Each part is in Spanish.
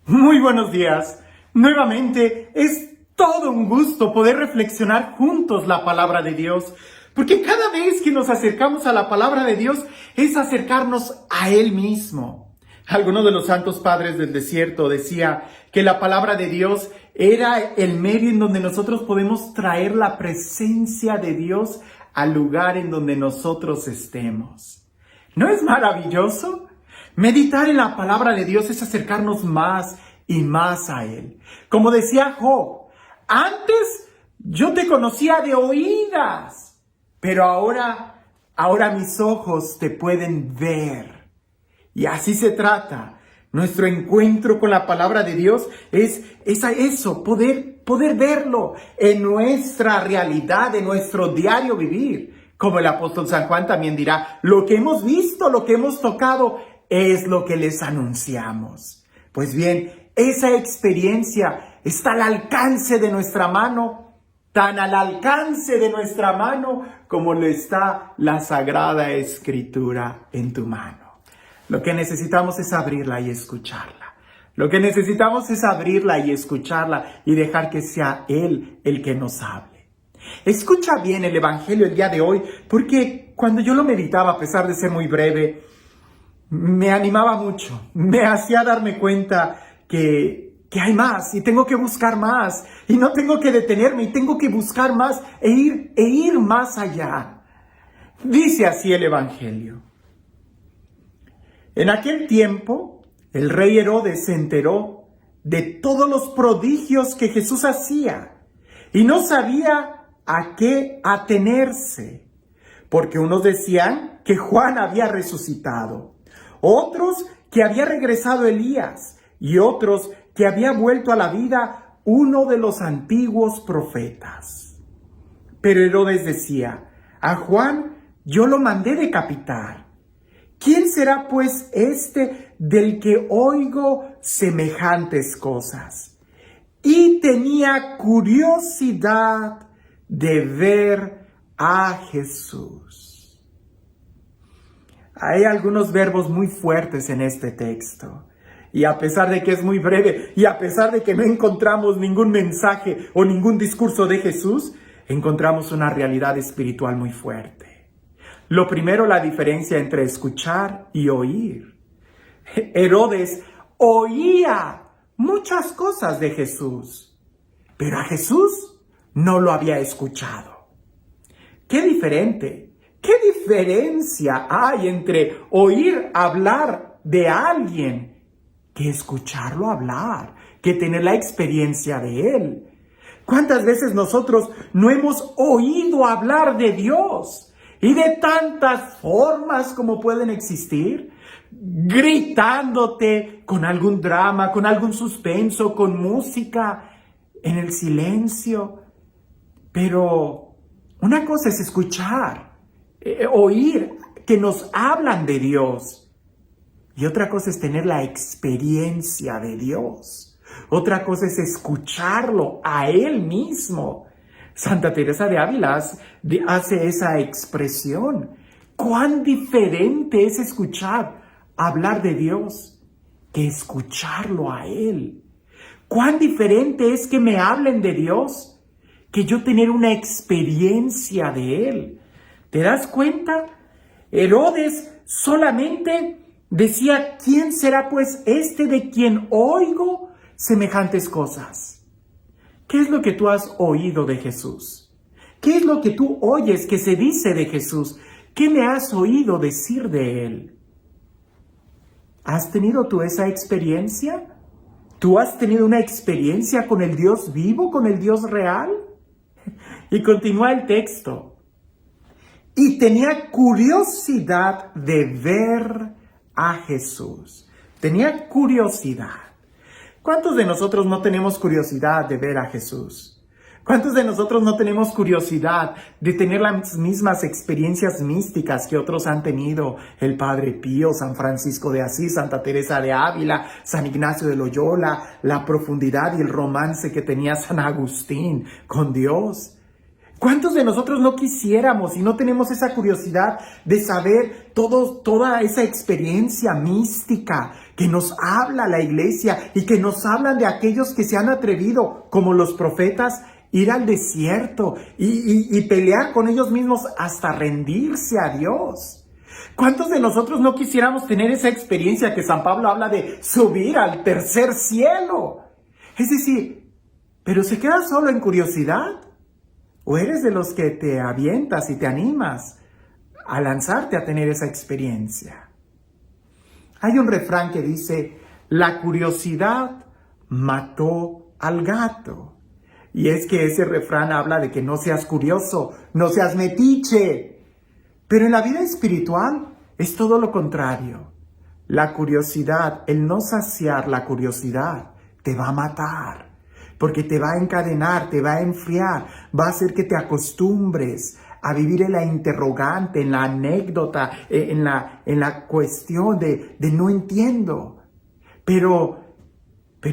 Muy buenos días. Nuevamente, es todo un gusto poder reflexionar juntos la palabra de Dios, porque cada vez que nos acercamos a la palabra de Dios es acercarnos a Él mismo. Alguno de los santos padres del desierto decía que la palabra de Dios era el medio en donde nosotros podemos traer la presencia de Dios al lugar en donde nosotros estemos. ¿No es maravilloso? Meditar en la palabra de Dios es acercarnos más y más a Él. Como decía Job, antes yo te conocía de oídas, pero ahora mis ojos te pueden ver. Y así se trata. Nuestro encuentro con la palabra de Dios es eso, poder verlo en nuestra realidad, en nuestro diario vivir. Como el apóstol San Juan también dirá, lo que hemos visto, lo que hemos tocado, es lo que les anunciamos. Pues bien, esa experiencia está al alcance de nuestra mano, tan al alcance de nuestra mano como lo está la Sagrada Escritura en tu mano. Lo que necesitamos es abrirla y escucharla. Lo que necesitamos es abrirla y escucharla y dejar que sea Él el que nos hable. Escucha bien el Evangelio el día de hoy, porque cuando yo lo meditaba, a pesar de ser muy breve, me animaba mucho, me hacía darme cuenta que hay más y tengo que buscar más y no tengo que detenerme y tengo que buscar más e ir más allá. Dice así el Evangelio. En aquel tiempo, el rey Herodes se enteró de todos los prodigios que Jesús hacía y no sabía a qué atenerse, porque unos decían que Juan había resucitado, otros que había regresado Elías y otros que había vuelto a la vida uno de los antiguos profetas. Pero Herodes decía, a Juan yo lo mandé decapitar. ¿Quién será pues este del que oigo semejantes cosas? Y tenía curiosidad de ver a Jesús. Hay algunos verbos muy fuertes en este texto. Y a pesar de que es muy breve, y a pesar de que no encontramos ningún mensaje o ningún discurso de Jesús, encontramos una realidad espiritual muy fuerte. Lo primero, la diferencia entre escuchar y oír. Herodes oía muchas cosas de Jesús, pero a Jesús no lo había escuchado. ¡Qué diferente! ¿Qué diferencia hay entre oír hablar de alguien que escucharlo hablar, que tener la experiencia de él? ¿Cuántas veces nosotros no hemos oído hablar de Dios? Y de tantas formas como pueden existir, gritándote con algún drama, con algún suspenso, con música, en el silencio. Pero una cosa es escuchar, oír que nos hablan de Dios. Y otra cosa es tener la experiencia de Dios. Otra cosa es escucharlo a Él mismo. Santa Teresa de Ávila hace esa expresión. Cuán diferente es escuchar hablar de Dios que escucharlo a Él. Cuán diferente es que me hablen de Dios que yo tener una experiencia de Él. ¿Te das cuenta? Herodes solamente decía, ¿quién será pues este de quien oigo semejantes cosas? ¿Qué es lo que tú has oído de Jesús? ¿Qué es lo que tú oyes que se dice de Jesús? ¿Qué me has oído decir de Él? ¿Has tenido tú esa experiencia? ¿Tú has tenido una experiencia con el Dios vivo, con el Dios real? Y continúa el texto. Y tenía curiosidad de ver a Jesús. Tenía curiosidad. ¿Cuántos de nosotros no tenemos curiosidad de ver a Jesús? ¿Cuántos de nosotros no tenemos curiosidad de tener las mismas experiencias místicas que otros han tenido? El Padre Pío, San Francisco de Asís, Santa Teresa de Ávila, San Ignacio de Loyola, la profundidad y el romance que tenía San Agustín con Dios. ¿Cuántos de nosotros no quisiéramos y no tenemos esa curiosidad de saber toda esa experiencia mística que nos habla la iglesia y que nos hablan de aquellos que se han atrevido, como los profetas, ir al desierto y pelear con ellos mismos hasta rendirse a Dios? ¿Cuántos de nosotros no quisiéramos tener esa experiencia que San Pablo habla de subir al tercer cielo? Es decir, ¿pero se queda solo en curiosidad? ¿O eres de los que te avientas y te animas a lanzarte a tener esa experiencia? Hay un refrán que dice, la curiosidad mató al gato. Y es que ese refrán habla de que no seas curioso, no seas metiche. Pero en la vida espiritual es todo lo contrario. La curiosidad, el no saciar la curiosidad, te va a matar. Porque te va a encadenar, te va a enfriar, va a hacer que te acostumbres a vivir en la interrogante, en la anécdota, en la cuestión de no entiendo. Pero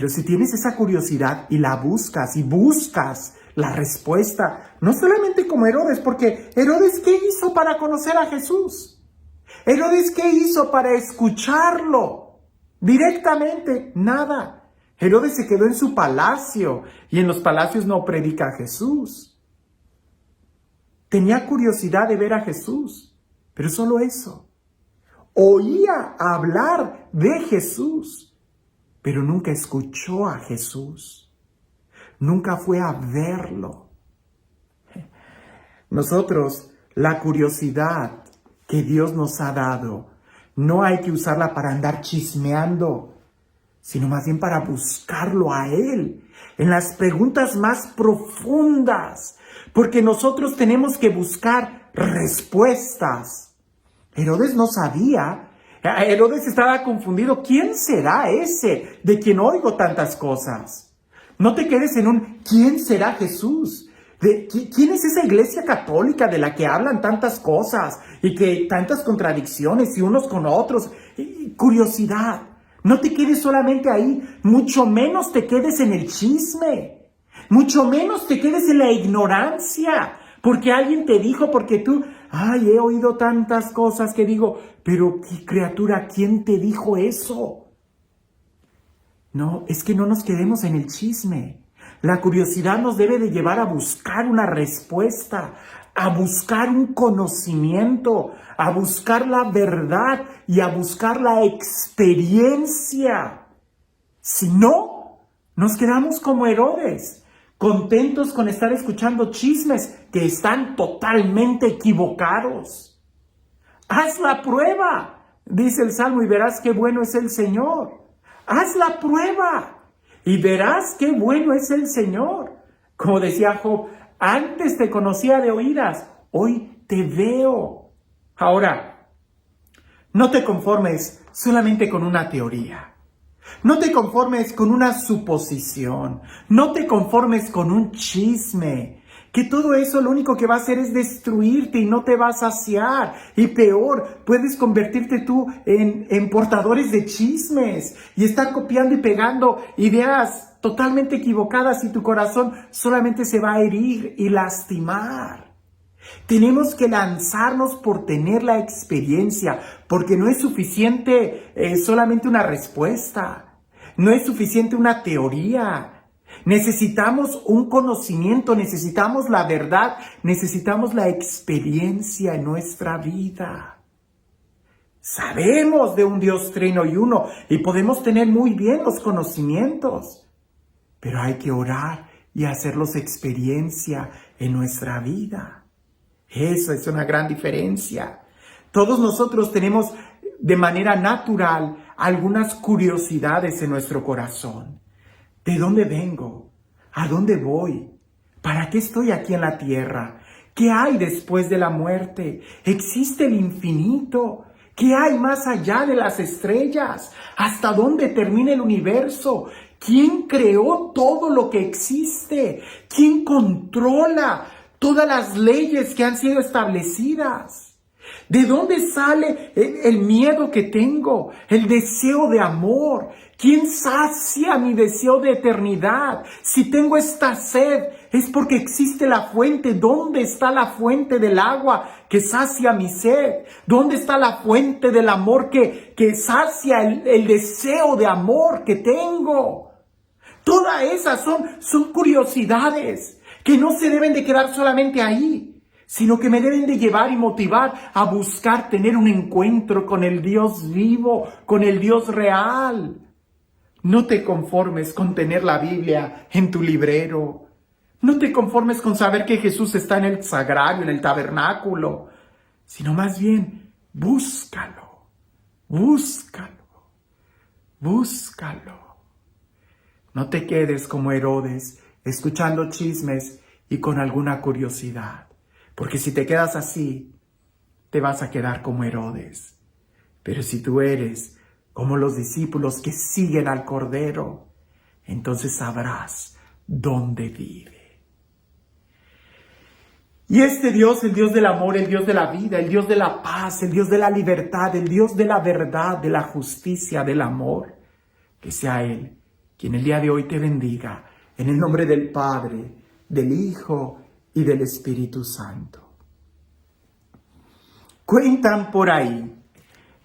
si tienes esa curiosidad y la buscas y buscas la respuesta, no solamente como Herodes, porque Herodes, ¿qué hizo para conocer a Jesús? Herodes, ¿qué hizo para escucharlo directamente? Nada. Herodes se quedó en su palacio y en los palacios no predica a Jesús. Tenía curiosidad de ver a Jesús, pero solo eso. Oía hablar de Jesús, pero nunca escuchó a Jesús. Nunca fue a verlo. Nosotros, la curiosidad que Dios nos ha dado, no hay que usarla para andar chismeando, sino más bien para buscarlo a Él, en las preguntas más profundas, porque nosotros tenemos que buscar respuestas. Herodes no sabía, Herodes estaba confundido. ¿Quién será ese de quien oigo tantas cosas? No te quedes en un ¿quién será Jesús? ¿Quién es esa iglesia católica de la que hablan tantas cosas y que tantas contradicciones y unos con otros? Curiosidad. No te quedes solamente ahí, mucho menos te quedes en el chisme, mucho menos te quedes en la ignorancia, porque alguien te dijo, porque tú, he oído tantas cosas que digo, pero qué criatura, ¿quién te dijo eso? No, es que no nos quedemos en el chisme. La curiosidad nos debe de llevar a buscar una respuesta, a buscar un conocimiento, a buscar la verdad y a buscar la experiencia. Si no, nos quedamos como Herodes, contentos con estar escuchando chismes que están totalmente equivocados. Haz la prueba, dice el Salmo, y verás qué bueno es el Señor. Haz la prueba y verás qué bueno es el Señor. Como decía Job, antes te conocía de oídas, hoy te veo. Ahora, no te conformes solamente con una teoría. No te conformes con una suposición. No te conformes con un chisme. Que todo eso lo único que va a hacer es destruirte y no te va a saciar. Y peor, puedes convertirte tú en portadores de chismes y estar copiando y pegando ideas totalmente equivocadas y tu corazón solamente se va a herir y lastimar. Tenemos que lanzarnos por tener la experiencia, porque no es suficiente solamente una respuesta, no es suficiente una teoría. Necesitamos un conocimiento, necesitamos la verdad, necesitamos la experiencia en nuestra vida. Sabemos de un Dios trino y uno y podemos tener muy bien los conocimientos, pero hay que orar y hacerlos experiencia en nuestra vida. Eso es una gran diferencia. Todos nosotros tenemos de manera natural algunas curiosidades en nuestro corazón. ¿De dónde vengo? ¿A dónde voy? ¿Para qué estoy aquí en la tierra? ¿Qué hay después de la muerte? ¿Existe el infinito? ¿Qué hay más allá de las estrellas? ¿Hasta dónde termina el universo? ¿Quién creó todo lo que existe? ¿Quién controla todas las leyes que han sido establecidas? ¿De dónde sale el miedo que tengo? El deseo de amor. ¿Quién sacia mi deseo de eternidad? Si tengo esta sed, es porque existe la fuente. ¿Dónde está la fuente del agua que sacia mi sed? ¿Dónde está la fuente del amor que sacia el deseo de amor que tengo? Todas esas son curiosidades que no se deben de quedar solamente ahí, sino que me deben de llevar y motivar a buscar tener un encuentro con el Dios vivo, con el Dios real. No te conformes con tener la Biblia en tu librero. No te conformes con saber que Jesús está en el sagrario, en el tabernáculo, sino más bien búscalo, búscalo, búscalo. No te quedes como Herodes, escuchando chismes y con alguna curiosidad. Porque si te quedas así, te vas a quedar como Herodes. Pero si tú eres como los discípulos que siguen al Cordero, entonces sabrás dónde vive. Y este Dios, el Dios del amor, el Dios de la vida, el Dios de la paz, el Dios de la libertad, el Dios de la verdad, de la justicia, del amor, que sea Él quien el día de hoy te bendiga, en el nombre del Padre, del Hijo y del Espíritu Santo. Cuentan por ahí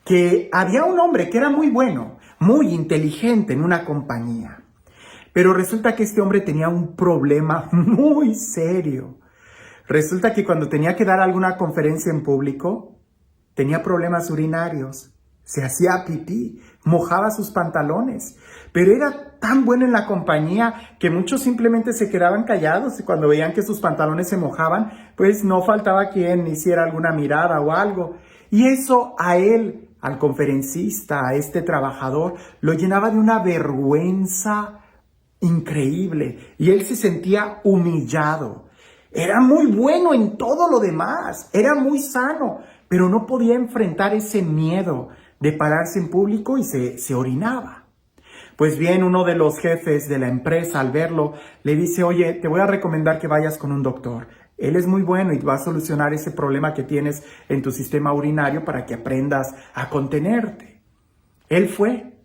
que había un hombre que era muy bueno, muy inteligente en una compañía, pero resulta que este hombre tenía un problema muy serio. Resulta que cuando tenía que dar alguna conferencia en público, tenía problemas urinarios, se hacía pipí, mojaba sus pantalones, pero era tan bueno en la compañía que muchos simplemente se quedaban callados y cuando veían que sus pantalones se mojaban, pues no faltaba quien hiciera alguna mirada o algo. Y eso a él, al conferencista, a este trabajador, lo llenaba de una vergüenza increíble y él se sentía humillado. Era muy bueno en todo lo demás, era muy sano, pero no podía enfrentar ese miedo de pararse en público y se orinaba. Pues bien, uno de los jefes de la empresa, al verlo, le dice: oye, te voy a recomendar que vayas con un doctor. Él es muy bueno y va a solucionar ese problema que tienes en tu sistema urinario para que aprendas a contenerte. Él fue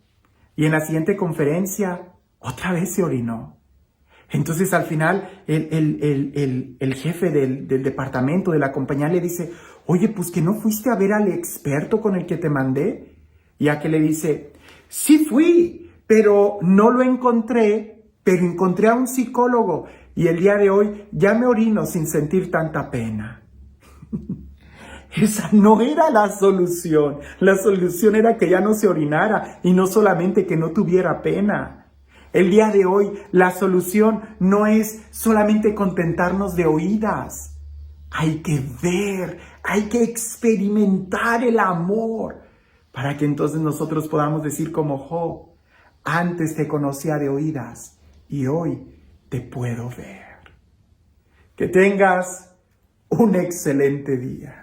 y en la siguiente conferencia otra vez se orinó. Entonces al final el jefe del departamento de la compañía le dice: oye, pues que no fuiste a ver al experto con el que te mandé. Y aquel le dice: sí fui, pero no lo encontré, pero encontré a un psicólogo y el día de hoy ya me orino sin sentir tanta pena. Esa no era la solución. La solución era que ya no se orinara y no solamente que no tuviera pena. El día de hoy la solución no es solamente contentarnos de oídas. Hay que ver, hay que experimentar el amor para que entonces nosotros podamos decir como Job: antes te conocía de oídas y hoy te puedo ver. Que tengas un excelente día.